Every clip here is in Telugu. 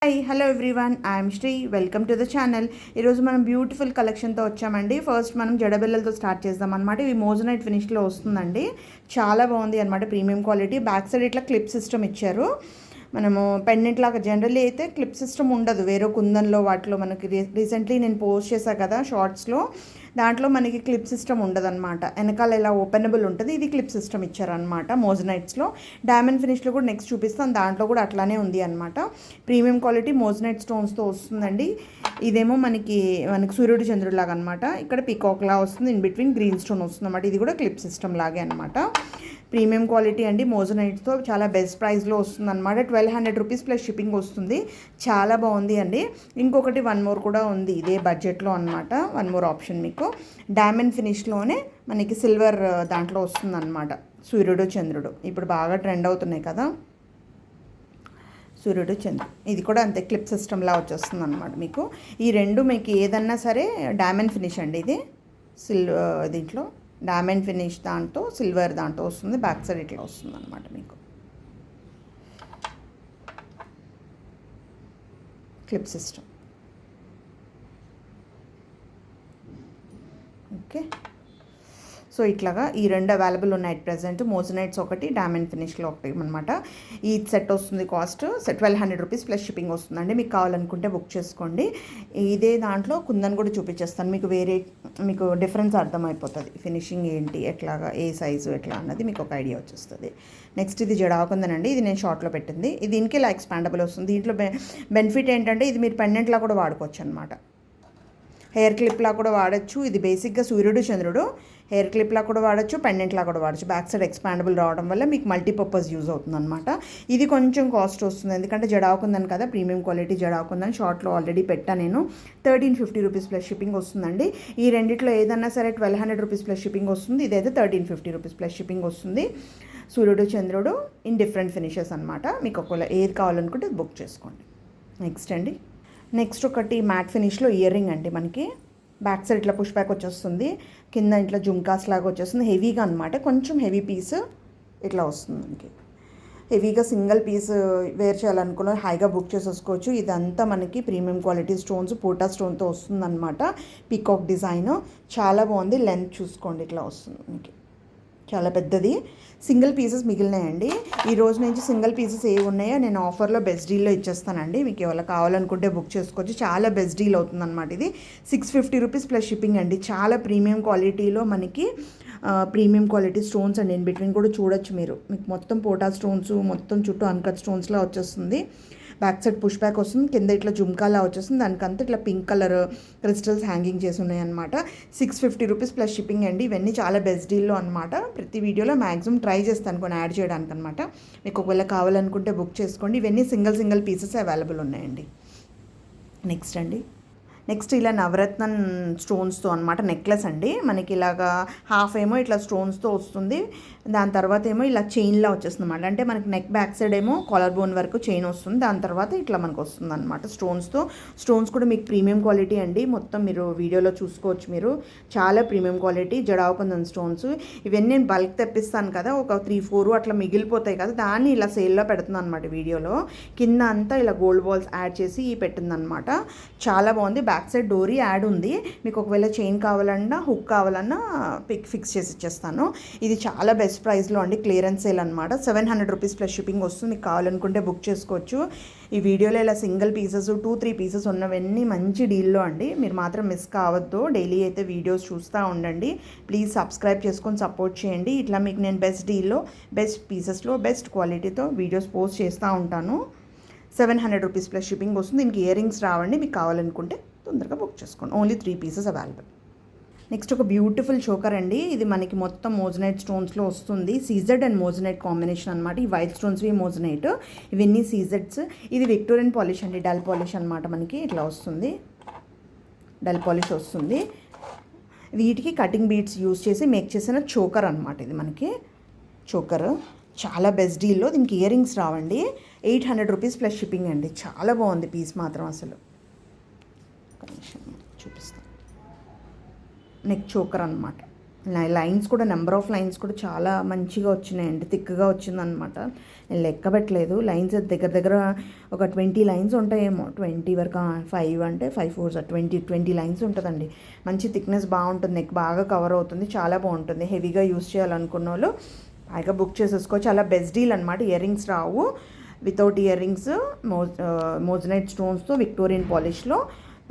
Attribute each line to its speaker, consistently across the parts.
Speaker 1: Hi hello everyone I am Sri welcome to the channel. ఈరోజు మనం బ్యూటిఫుల్ కలెక్షన్తో వచ్చామండి. ఫస్ట్ మనం జడబిల్లలతో స్టార్ట్ చేద్దాం అనమాట. ఇవి మోజనైట్ ఫినిష్లో వస్తుందండి. చాలా బాగుంది అనమాట, ప్రీమియం క్వాలిటీ. బ్యాక్ సైడ్ ఇట్లా క్లిప్ సిస్టమ్ ఇచ్చారు. మనము పెండెంట్ లాగా జనరల్లీ అయితే క్లిప్ సిస్టమ్ ఉండదు, వేరే కుందన్లో వాటిలో మనకి రీసెంట్లీ నేను పోస్ట్ చేశాను కదా షార్ట్స్లో, దాంట్లో మనకి క్లిప్ సిస్టమ్ ఉండదన్నమాట. వెనకాల ఇలా ఓపెనబుల్ ఉంటుంది. ఇది క్లిప్ సిస్టమ్ ఇచ్చారనమాట మోజనైట్స్లో. డైమండ్ ఫినిష్లో కూడా నెక్స్ట్ చూపిస్తాను, దాంట్లో కూడా అట్లానే ఉంది అనమాట. ప్రీమియం క్వాలిటీ మోజనైట్ స్టోన్స్తో వస్తుందండి. ఇదేమో మనకి సూర్యుడు చంద్రుడు లాగా అనమాట. ఇక్కడ పీకాక్ లా వస్తుంది, ఇన్ బిట్వీన్ గ్రీన్ స్టోన్ వస్తుంది అనమాట. ఇది కూడా క్లిప్ సిస్టమ్ లాగే అనమాట. ప్రీమియం క్వాలిటీ అండి, మోజనైట్స్తో చాలా బెస్ట్ ప్రైస్లో వస్తుంది అనమాట. 1200 రూపీస్ ప్లస్ షిప్పింగ్ వస్తుంది. చాలా బాగుంది అండి. ఇంకొకటి వన్ మోర్ కూడా ఉంది ఇదే బడ్జెట్లో అనమాట. వన్ మోర్ ఆప్షన్ మీకు డైమండ్ ఫినిష్లోనే మనకి సిల్వర్ దాంట్లో వస్తుంది అనమాట. సూర్యుడు చంద్రుడు ఇప్పుడు బాగా ట్రెండ్ అవుతున్నాయి కదా, సూర్యుడు చంద్రుడు. ఇది కూడా అంతే క్లిప్ సిస్టమ్లా వచ్చేస్తుంది అనమాట. మీకు ఈ రెండు మీకు ఏదన్నా సరే డైమండ్ ఫినిష్ అండి. ఇది దీంట్లో డైమండ్ ఫినిష్ దాంట్లో సిల్వర్ దాంట్లో వస్తుంది. బ్యాక్ సైడ్ ఇట్లా వస్తుంది అనమాట మీకు క్లిప్ సిస్టమ్. ఓకే, సో ఇట్లాగా ఈ రెండు అవైలబుల్ ఉన్నాయి అట్ ప్రెజెంట్. మోజనైట్స్ ఒకటి, డైమండ్ ఫినిష్లో ఒకటి అనమాట. ఈ సెట్ వస్తుంది కాస్ట్ 1200 రూపీస్ ప్లస్ షిప్పింగ్ వస్తుందండి. మీకు కావాలనుకుంటే బుక్ చేసుకోండి. ఇదే దాంట్లో కుందన్ కూడా చూపించేస్తాను మీకు, మీకు డిఫరెన్స్ అర్థమైపోతుంది. ఫినిషింగ్ ఏంటి, ఎట్లాగా, ఏ సైజు ఎట్లా అన్నది మీకు ఒక ఐడియా వచ్చేస్తుంది. నెక్స్ట్ ఇది జడాకుందన్ అండి. ఇది నేను షార్ట్లో పెట్టింది. ఇది దీనికి ఇలా ఎక్స్పాండబుల్ వస్తుంది. దీంట్లో బెనిఫిట్ ఏంటంటే ఇది మీరు పెండెంట్లా కూడా వాడుకోవచ్చు అనమాట. హెయిర్ క్లిప్లా కూడా వాడచ్చు. ఇది బేసిక్గా సూర్యుడు చంద్రుడు. హెయిర్ క్లిప్లా కూడా వాడచ్చు, పెండెంట్లా కూడా వాడచ్చు. బ్యాక్ సైడ్ ఎక్స్పాండబుల్ రావడం వల్ల మీకు మల్టీపర్పస్ యూజ్ అవుతుంది అనమాట. ఇది కొంచెం కాస్ట్ వస్తుంది, ఎందుకంటే జడాకుందని కదా, ప్రీమియం క్వాలిటీ జడాకుందని షార్ట్లో ఆల్రెడీ పెట్టా నేను. 1350 రూపీస్ ప్లస్ షిప్పింగ్ వస్తుందండి. ఈ రెండిట్లో ఏదన్నా సరే 1200 రూపీస్ ప్లస్ షిప్పింగ్ వస్తుంది. ఇదైతే 1350 రూపీస్ ప్లస్ షిప్పింగ్ వస్తుంది. సూర్యుడు చంద్రుడు ఇన్ డిఫరెంట్ ఫినిషెస్ అనమాట. మీకు ఒకవేళ ఏది కావాలనుకుంటే బుక్ చేసుకోండి. నెక్స్ట్ ఒకటి మ్యాట్ ఫినిష్లో ఇయర్ రింగ్ అండి. మనకి బ్యాక్ సైడ్ ఇట్లా పుష్ బ్యాక్ వచ్చేస్తుంది, కింద ఇట్లా జుమ్కాస్ లాగా వచ్చేస్తుంది. హెవీగా అనమాట, కొంచెం హెవీ పీస్ ఇట్లా వస్తుంది మనకి. హెవీగా సింగిల్ పీస్ వేర్ చేయాలనుకున్న హాయిగా బుక్ చేసేసుకోవచ్చు. ఇదంతా మనకి ప్రీమియం క్వాలిటీ స్టోన్స్, పోటా స్టోన్తో వస్తుందన్నమాట. పీకాక్ డిజైన్ చాలా బాగుంది. లెంత్ చూసుకోండి, ఇట్లా వస్తుంది మనకి, చాలా పెద్దది. సింగిల్ పీసెస్ మిగిలినాయండి. ఈ రోజు నుంచి సింగిల్ పీసెస్ ఏవి ఉన్నాయో నేను ఆఫర్లో బెస్ట్ డీల్లో ఇచ్చేస్తానండి. మీకు ఎవరు కావాలనుకుంటే బుక్ చేసుకోవచ్చు. చాలా బెస్ట్ డీల్ అవుతుంది అనమాట. ఇది 650 రూపీస్ ప్లస్ షిప్పింగ్ అండి. చాలా ప్రీమియం క్వాలిటీలో మనకి ప్రీమియం క్వాలిటీ స్టోన్స్ అండి. ఇన్ బిట్వీన్ కూడా చూడొచ్చు మీరు. మీకు మొత్తం పోటా స్టోన్స్, మొత్తం చుట్టూ అన్కట్ స్టోన్స్లా వచ్చేస్తుంది. బ్యాక్ సైడ్ పుష్ బ్యాక్ వస్తుంది, కింద ఇట్లా జుమ్కాలా వచ్చేస్తుంది. దానికంతా ఇట్లా పింక్ కలర్ క్రిస్టల్స్ హ్యాంగింగ్ చేసి ఉన్నాయి అనమాట. 650 రూపీస్ ప్లస్ షిప్పింగ్ అండి. ఇవన్నీ చాలా బెస్ట్ డీల్లో అనమాట. ప్రతి వీడియోలో మ్యాక్సిమం ట్రై చేస్తాను కొన్ని యాడ్ చేయడానికి అనమాట. మీకు ఒకవేళ కావాలనుకుంటే బుక్ చేసుకోండి. ఇవన్నీ సింగిల్ పీసెస్ అవైలబుల్ ఉన్నాయండి. నెక్స్ట్ ఇలా నవరత్నం స్టోన్స్తో అనమాట నెక్లెస్ అండి. మనకి ఇలాగా హాఫ్ ఏమో ఇట్లా స్టోన్స్తో వస్తుంది, దాని తర్వాత ఏమో ఇలా చైన్లా వచ్చేస్తుంది అనమాట. అంటే మనకి నెక్ బ్యాక్ సైడ్ ఏమో కాలర్ బోన్ వరకు చైన్ వస్తుంది, దాని తర్వాత ఇట్లా మనకు వస్తుంది అనమాట స్టోన్స్తో. స్టోన్స్ కూడా మీకు ప్రీమియం క్వాలిటీ అండి. మొత్తం మీరు వీడియోలో చూసుకోవచ్చు. మీరు చాలా ప్రీమియం క్వాలిటీ జడాకుందన్ స్టోన్స్. ఇవన్నీ నేను బల్క్ తెప్పిస్తాను కదా, ఒక 3-4 అట్లా మిగిలిపోతాయి కదా, దాన్ని ఇలా సేల్లో పెడుతున్నాను అనమాట వీడియోలో. కింద అంతా ఇలా గోల్డ్ బాల్స్ యాడ్ చేసి పెట్టిందనమాట. చాలా బాగుంది. బ్యాక్ సైడ్ డోరీ యాడ్ ఉంది. మీకు ఒకవేళ చైన్ కావాలన్నా, హుక్ కావాలన్నా ఫిక్స్ చేసి ఇచ్చేస్తాను. ఇది చాలా బెస్ట్ ప్రైస్లో అండి, క్లియరెన్స్ సేల్ అనమాట. 700 రూపీస్ ప్లస్ షిప్పింగ్ వస్తుంది. మీకు కావాలనుకుంటే బుక్ చేసుకోవచ్చు. ఈ వీడియోలో ఇలా సింగిల్ పీసెస్ 2-3 పీసెస్ ఉన్నవన్నీ మంచి డీల్లో అండి. మీరు మాత్రం మిస్ కావద్దు. డైలీ అయితే వీడియోస్ చూస్తూ ఉండండి. ప్లీజ్ సబ్స్క్రైబ్ చేసుకొని సపోర్ట్ చేయండి. ఇట్లా మీకు నేను బెస్ట్ డీల్లో, బెస్ట్ పీసెస్లో, బెస్ట్ క్వాలిటీతో వీడియోస్ పోస్ట్ చేస్తూ ఉంటాను. 700 రూపీస్ ప్లస్ షిప్పింగ్ వస్తుంది. దీనికి ఇయర్ రింగ్స్ రావండి. మీకు కావాలనుకుంటే తొందరగా బుక్ చేసుకోండి. Only 3 pieces available. నెక్స్ట్ ఒక బ్యూటిఫుల్ చోకర్ అండి. ఇది మనకి మొత్తం మోజనైట్ స్టోన్స్లో వస్తుంది. సీజెడ్ అండ్ మోజనైట్ కాంబినేషన్ అనమాట. ఈ వైట్ స్టోన్స్వి మోజనైట్, ఇవన్నీ సీజెడ్స్. ఇది విక్టోరియన్ పాలిష్ అండి, డల్ పాలిష్ అనమాట. మనకి ఇట్లా వస్తుంది, డల్ పాలిష్ వస్తుంది. వీటికి కటింగ్ బీడ్స్ యూజ్ చేసి మేక్ చేసిన చోకర్ అనమాట. ఇది మనకి చోకర్ చాలా బెస్ట్ డీల్లో. దీనికి ఇయర్ రింగ్స్ రావండి. 800 రూపీస్ ప్లస్ షిప్పింగ్ అండి. చాలా బాగుంది పీస్ మాత్రం అసలు. చూపిస్తాను. నెక్ చోకర్ అనమాట. లైన్స్ కూడా నెంబర్ ఆఫ్ లైన్స్ కూడా చాలా మంచిగా వచ్చినాయండి, థిక్గా వచ్చిందనమాట. నేను లెక్క పెట్టలేదు లైన్స్, దగ్గర దగ్గర ఒక 20 లైన్స్ ఉంటాయేమో, 20 వరకు. 5 అంటే 5 4 20 లైన్స్ ఉంటుందండి. మంచి థిక్నెస్ బాగుంటుంది, నెక్ బాగా కవర్ అవుతుంది, చాలా బాగుంటుంది. హెవీగా యూస్ చేయాలనుకున్న వాళ్ళు పైగా బుక్ చేసేసుకోవచ్చు. చాలా బెస్ట్ డీల్ అనమాట. ఇయర్ రింగ్స్ రావు, వితౌట్ ఇయర్ రింగ్స్, మోజనైట్ స్టోన్స్తో విక్టోరియన్ పాలిష్లో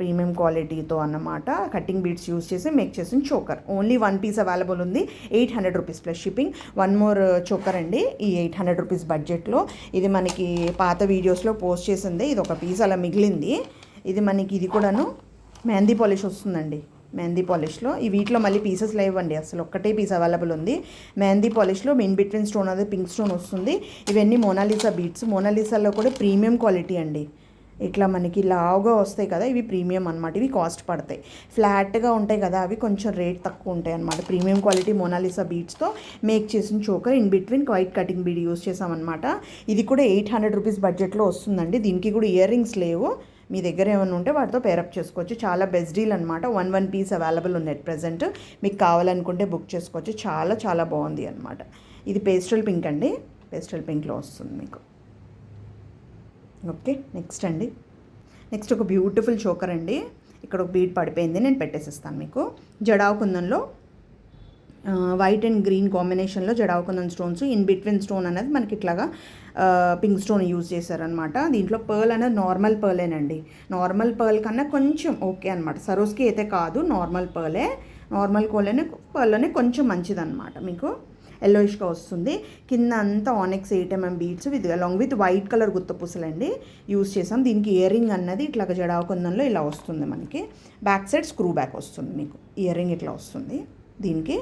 Speaker 1: ప్రీమియం క్వాలిటీతో అన్నమాట. కటింగ్ బీడ్స్ యూస్ చేసి మేక్ చేసిన చోకర్. ఓన్లీ 1 పీస్ అవైలబుల్ ఉంది, 800 rupees plus shipping. 1 more choker అండి ఈ 800 రూపీస్ బడ్జెట్లో. ఇది మనకి పాత వీడియోస్లో పోస్ట్ చేసింది, ఇది ఒక పీస్ అలా మిగిలింది. ఇది మనకి ఇది కూడాను మెహందీ పాలిష్ వస్తుందండి, మెహందీ పాలిష్లో. ఈ వీటిలో మళ్ళీ పీసెస్ లేవండి, అసలు ఒక్కటే పీస్ అవైలబుల్ ఉంది. మెహందీ పాలిష్లో ఇన్ బిట్వీన్ స్టోన్ అది పింక్ స్టోన్ వస్తుంది. ఇవన్నీ మోనాలిసా బీడ్స్. మోనాలిసాలో కూడా ప్రీమియం క్వాలిటీ అండి. ఇట్లా మనకి లావుగా వస్తాయి కదా, ఇవి ప్రీమియం అనమాట. ఇవి కాస్ట్ పడతాయి. ఫ్లాట్గా ఉంటాయి కదా, అవి కొంచెం రేట్ తక్కువ ఉంటాయి అనమాట. ప్రీమియం క్వాలిటీ మోనాలిసా బీడ్స్తో మేక్ చేసిన choker. In between white cutting bead use చేసామన్నమాట. ఇది కూడా 800 రూపీస్ బడ్జెట్లో వస్తుందండి. దీనికి కూడా ఇయర్ రింగ్స్ లేవు, మీ దగ్గర ఏమైనా ఉంటే వాటితో పేరప్ చేసుకోవచ్చు. చాలా బెస్ట్ డీల్ అనమాట. 1 పీస్ అవైలబుల్ ఉంది ఎట్ ప్రెజెంట్. మీకు కావాలనుకుంటే బుక్ చేసుకోవచ్చు. చాలా చాలా బాగుంది అనమాట. ఇది పేస్టల్ పింక్ అండి, పేస్టల్ పింక్లో వస్తుంది మీకు. ఓకే, నెక్స్ట్ ఒక బ్యూటిఫుల్ చోకర్ అండి. ఇక్కడ ఒక బీడ్ పడిపోయింది, నేను పెట్టేసిస్తాను మీకు. జడావు కుందంలో వైట్ అండ్ గ్రీన్ కాంబినేషన్లో jadau kundan stones. In between stone అనేది మనకి ఇట్లాగా పింక్ స్టోన్ యూజ్ చేశారనమాట. దీంట్లో పర్ల్ అనేది నార్మల్ పర్లేనండి. నార్మల్ పర్ల్ కన్నా కొంచెం ఓకే అనమాట. సరోస్కి అయితే కాదు, నార్మల్ పర్లే. నార్మల్ పర్ల్లోనే కొంచెం మంచిదన్నమాట. మీకు ఎల్లోయిష్గా వస్తుంది. కింద అంతా ఆనెక్స్ 8mm beads along with white colour గుత్తపూసలండి యూస్ చేసాం. దీనికి ఇయర్ రింగ్ అన్నది ఇట్లా జడావు కుందంలో ఇలా వస్తుంది మనకి. బ్యాక్ సైడ్ స్క్రూ బ్యాక్ వస్తుంది మీకు. ఇయర్ రింగ్ ఇట్లా వస్తుంది దీనికి.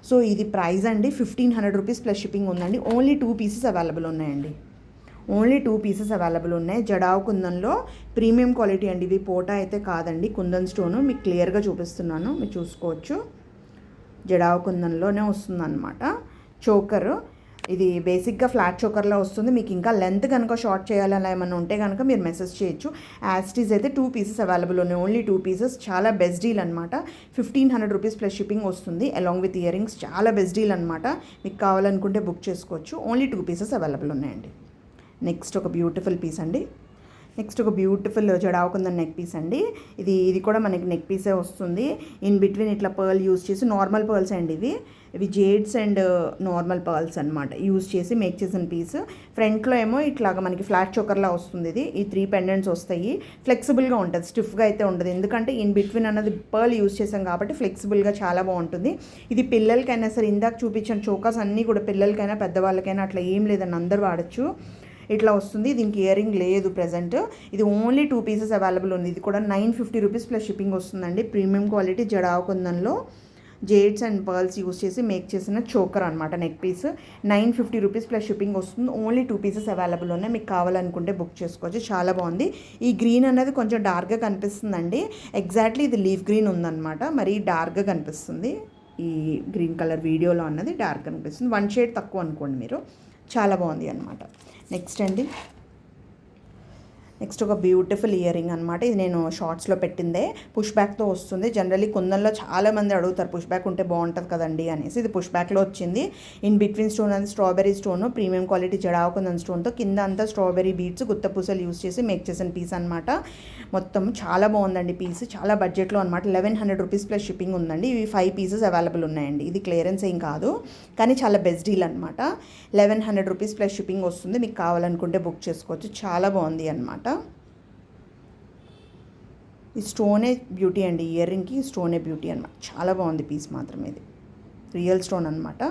Speaker 1: సో ఇది ప్రైస్ అండి 1500 రూపీస్ ప్లస్ షిప్పింగ్ ఉందండి. ఓన్లీ 2 పీసెస్ అవైలబుల్ ఉన్నాయండి. ఓన్లీ 2 పీసెస్ అవైలబుల్ ఉన్నాయి. జడావు కుందంలో ప్రీమియం క్వాలిటీ అండి. ఇవి పోటా అయితే కాదండి, కుందన్ స్టోను. మీకు క్లియర్గా చూపిస్తున్నాను, మీరు చూసుకోవచ్చు. జడావు కుందంలోనే వస్తుందన్నమాట చోకర్. ఇది బేసిక్గా ఫ్లాట్ చోకర్లో వస్తుంది. మీకు ఇంకా లెంత్ కనుక షార్ట్ చేయాలని ఏమైనా ఉంటే కనుక మీరు మెసేజ్ చేయొచ్చు. యాస్టీస్ అయితే 2 పీసెస్ అవైలబుల్ ఉన్నాయి, ఓన్లీ 2 పీసెస్. చాలా బెస్ట్ డీల్ అనమాట. 1500 రూపీస్ ప్లస్ షిప్పింగ్ వస్తుంది అలాంగ్ విత్ ఇయర్ రింగ్స్. చాలా బెస్ట్ డీల్ అనమాట. మీకు కావాలనుకుంటే బుక్ చేసుకోవచ్చు. ఓన్లీ 2 పీసెస్ అవైలబుల్ ఉన్నాయండి. నెక్స్ట్ ఒక బ్యూటిఫుల్ పీస్ అండి. నెక్స్ట్ ఒక beautiful jadau kundan neck piece అండి. ఇది కూడా మనకి నెక్ పీసే వస్తుంది. ఇన్ బిట్వీన్ ఇట్లా పర్ల్ యూస్ చేసి, నార్మల్ పర్ల్స్ అండి ఇవి జేడ్స్ అండ్ నార్మల్ పర్ల్స్ అనమాట యూస్ చేసి మేక్ చేసిన పీస్. ఫ్రంట్లో ఏమో ఇట్లాగా మనకి ఫ్లాట్ చోకర్లా వస్తుంది. ఈ 3 పెండెంట్స్ వస్తాయి. ఫ్లెక్సిబుల్గా ఉంటుంది, స్టిఫ్గా అయితే ఉండదు. ఎందుకంటే ఇన్ బిట్వీన్ అన్నది పర్ల్ యూస్ చేసాం కాబట్టి ఫ్లెక్సిబుల్గా చాలా బాగుంటుంది. ఇది పిల్లలకైనా సరే, ఇందాక చూపించిన చోకర్స్ అన్నీ కూడా పిల్లలకైనా పెద్దవాళ్ళకైనా అట్లా ఏం లేదని అందరూ వాడచ్చు. ఇట్లా వస్తుంది. దీనికి ఇయర్ రింగ్ లేదు ప్రజెంట్. ఇది ఓన్లీ 2 పీసెస్ అవైలబుల్ ఉంది. ఇది కూడా 950 రూపీస్ ప్లస్ షిప్పింగ్ వస్తుందండి. ప్రీమియం క్వాలిటీ జడావు కుందంలో జేడ్స్ అండ్ పర్ల్స్ యూస్ చేసి మేక్ చేసిన చోకర్ అనమాట. Neck piece 950 rupees plus shipping వస్తుంది. ఓన్లీ 2 పీసెస్ అవైలబుల్ ఉన్నాయి. మీకు కావాలనుకుంటే బుక్ చేసుకోవచ్చు. చాలా బాగుంది. ఈ గ్రీన్ అనేది కొంచెం డార్క్గా కనిపిస్తుందండి. ఎగ్జాక్ట్లీ ఇది లీఫ్ గ్రీన్ ఉందన్నమాట, మరి డార్క్గా కనిపిస్తుంది. ఈ గ్రీన్ కలర్ వీడియోలో అన్నది డార్క్ కనిపిస్తుంది. 1 షేడ్ తక్కువ అనుకోండి మీరు. చాలా బాగుంది అనమాట. నెక్స్ట్ ఒక బ్యూటిఫుల్ ఇయర్ రింగ్ అనమాట. ఇది నేను షార్ట్స్లో పెట్టిందే, పుష్ బ్యాక్తో వస్తుంది. జనరల్లీ కుందన్లో చాలామంది అడుగుతారు పుష్ బ్యాక్ ఉంటే బాగుంటుంది కదండి అనేసి. ఇది పుష్ బ్యాక్లో వచ్చింది. ఇన్ బిట్వీన్ స్టోన్ అది strawberry stone, premium quality jadau kundan స్టోన్తో కింద అంతా స్ట్రాబెరీ బీడ్స్ గుత్తపూసలు యూస్ చేసి మేక్ చేసిన పీస్ అనమాట. మొత్తం చాలా బాగుందండి పీస్. చాలా బడ్జెట్లో అనమాట. 1100 రూపీస్ ప్లస్ షిప్పింగ్ ఉందండి. ఇవి 5 పీసెస్ అవైలబుల్ ఉన్నాయండి. ఇది క్లియరెన్స్ ఏం కాదు, కానీ చాలా బెస్ట్ డీల్ అనమాట. 1100 రూపీస్ ప్లస్ షిప్పింగ్ వస్తుంది. మీకు కావాలనుకుంటే బుక్ చేసుకోవచ్చు. చాలా బాగుంది అనమాట. ఈ స్టోనే బ్యూటీ అండి. ఇయర్ రింగ్కి స్టోనే బ్యూటీ అనమాట. చాలా బాగుంది పీస్ మాత్రం. ఇది రియల్ స్టోన్ అనమాట.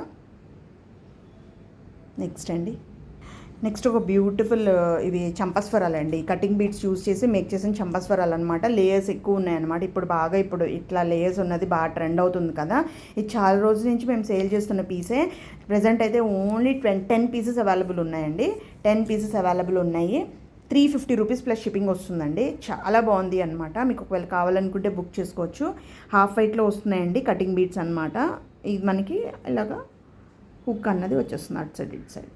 Speaker 1: నెక్స్ట్ ఒక బ్యూటిఫుల్ ఇవి చంపస్వరాలు అండి. కటింగ్ బీడ్స్ యూస్ చేసి మేక్ చేసిన చంపస్వరాలు అనమాట. లేయర్స్ ఎక్కువ ఉన్నాయన్నమాట. ఇప్పుడు ఇట్లా లేయర్స్ ఉన్నది బాగా ట్రెండ్ అవుతుంది కదా. ఇది చాలా రోజుల నుంచి మేము సేల్ చేస్తున్న పీసే. ప్రజెంట్ అయితే ఓన్లీ 10 పీసెస్ అవైలబుల్ ఉన్నాయండి. 10 పీసెస్ అవైలబుల్ ఉన్నాయి. 350 రూపీస్ ప్లస్ షిప్పింగ్ వస్తుందండి. చాలా బాగుంది అనమాట. మీకు ఒకవేళ కావాలనుకుంటే బుక్ చేసుకోవచ్చు. హాఫ్ వైట్లో వస్తున్నాయండి కటింగ్ బీడ్స్ అనమాట. ఇది మనకి ఇలాగా హుక్ అన్నది వచ్చేస్తుంది అటు సైడ్ ఇటు సైడ్.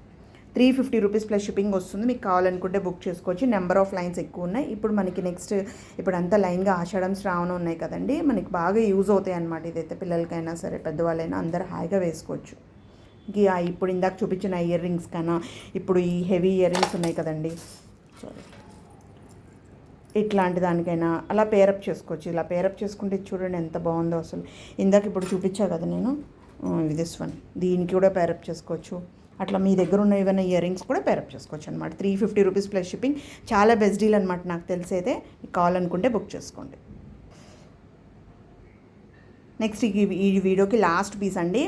Speaker 1: 350 రూపీస్ ప్లస్ షిప్పింగ్ వస్తుంది. మీకు కావాలనుకుంటే బుక్ చేసుకోవచ్చు. నెంబర్ ఆఫ్ లైన్స్ ఎక్కువ ఉన్నాయి. ఇప్పుడు మనకి నెక్స్ట్ ఇప్పుడు అంతా లైన్గా ఆషాఢం శ్రావణం ఉన్నాయి కదండి, మనకి బాగా యూజ్ అవుతాయి అన్నమాట. ఇదైతే పిల్లలకైనా సరే పెద్దవాళ్ళైనా అందరూ హాయిగా వేసుకోవచ్చు. ఇప్పుడు ఇందాక చూపించిన ఇయర్ రింగ్స్ కన్నా ఇప్పుడు ఈ హెవీ ఇయర్ రింగ్స్ ఉన్నాయి కదండి, సారీ, ఇట్లాంటి దానికైనా అలా పేరప్ చేసుకోవచ్చు. ఇలా పేరప్ చేసుకుంటే చూడండి ఎంత బాగుందో అసలు. ఇందాక ఇప్పుడు చూపించా కదా నేను, దిస్ వన్, దీనికి కూడా పేరప్ చేసుకోవచ్చు. అట్లా మీ దగ్గర ఉన్న ఏమైనా ఇయర్ రింగ్స్ కూడా పేరప్ చేసుకోవచ్చు అనమాట. 350 రూపీస్ ప్లస్ షిప్పింగ్, చాలా బెస్ట్ డీల్ అనమాట. నాకు తెలిసి అయితే కావాలనుకుంటే బుక్ చేసుకోండి. నెక్స్ట్ ఈ వీడియోకి లాస్ట్ పీస్ అండి,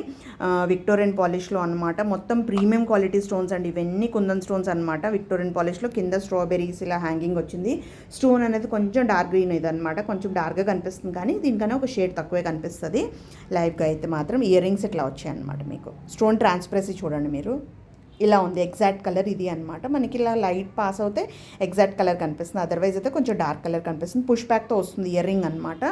Speaker 1: విక్టోరియన్ పాలిష్లో అనమాట. మొత్తం ప్రీమియం క్వాలిటీ స్టోన్స్ అండి. ఇవన్నీ కుందన్ స్టోన్స్ అనమాట. విక్టోరియన్ పాలిష్లో కింద స్ట్రాబెర్రీస్ ఇలా హ్యాంగింగ్ వచ్చింది. స్టోన్ అనేది కొంచెం డార్క్ గ్రీన్ ఇది అనమాట. కొంచెం డార్క్గా కనిపిస్తుంది కానీ దీనికన్నా ఒక షేడ్ తక్కువే కనిపిస్తుంది. లైవ్గా అయితే మాత్రం ఇయర్ రింగ్స్ ఇట్లా వచ్చాయి అనమాట. మీకు స్టోన్ ట్రాన్స్పరెన్సీ చూడండి మీరు, ఇలా ఉంది. ఎగ్జాక్ట్ కలర్ ఇది అనమాట. మనకి ఇలా లైట్ పాస్ అవుతే ఎగ్జాక్ట్ కలర్ కనిపిస్తుంది, అదర్వైజ్ అయితే కొంచెం డార్క్ కలర్ కనిపిస్తుంది. పుష్ బ్యాక్తో వస్తుంది ఇయర్ రింగ్ అనమాట.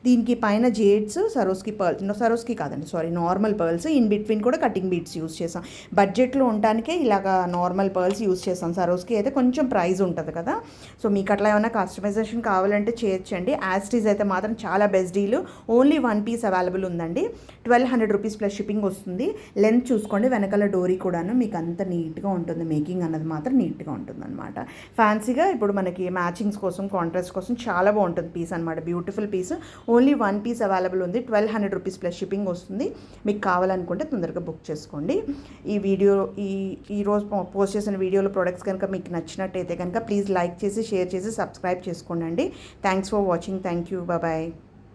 Speaker 1: దీనికి పైన జేడ్స్, సరోస్కి పర్ల్స్, సరోస్కి కాదండి sorry, normal pearls, in between కూడా కటింగ్ బీడ్స్ యూస్ చేసాం. బడ్జెట్లో ఉండటానికే ఇలాగా నార్మల్ పర్ల్స్ యూస్ చేస్తాం. సరోస్కి అయితే కొంచెం ప్రైస్ ఉంటుంది కదా, సో మీకు అట్లా ఏమైనా కస్టమైజేషన్ కావాలంటే చేయొచ్చండి. యాస్టీస్ అయితే మాత్రం చాలా best deal. Only 1 piece available ఉందండి. 1200 రూపీస్ ప్లస్ షిప్పింగ్ వస్తుంది. లెంత్ చూసుకోండి, వెనకాల డోరీ కూడాను మీకు అంత నీట్గా ఉంటుంది. మేకింగ్ అన్నది మాత్రం నీట్గా ఉంటుంది అనమాట. ఫ్యాన్సీగా ఇప్పుడు మనకి మ్యాచింగ్స్ కోసం, కాంట్రాస్ట్ కోసం చాలా బాగుంటుంది పీస్ అనమాట. Beautiful piece. Only 1 piece available ఉంది. 1200 రూపీస్ ప్లస్ షిప్పింగ్ వస్తుంది. మీకు కావాలనుకుంటే తొందరగా బుక్ చేసుకోండి. ఈ వీడియో ఈరోజు పోస్ట్ చేసిన వీడియోలో ప్రొడక్ట్స్ కనుక మీకు నచ్చినట్టయితే కనుక ప్లీజ్ లైక్ చేసి, షేర్ చేసి, సబ్స్క్రైబ్ చేసుకోండి. Thanks for watching. Thank you. Bye.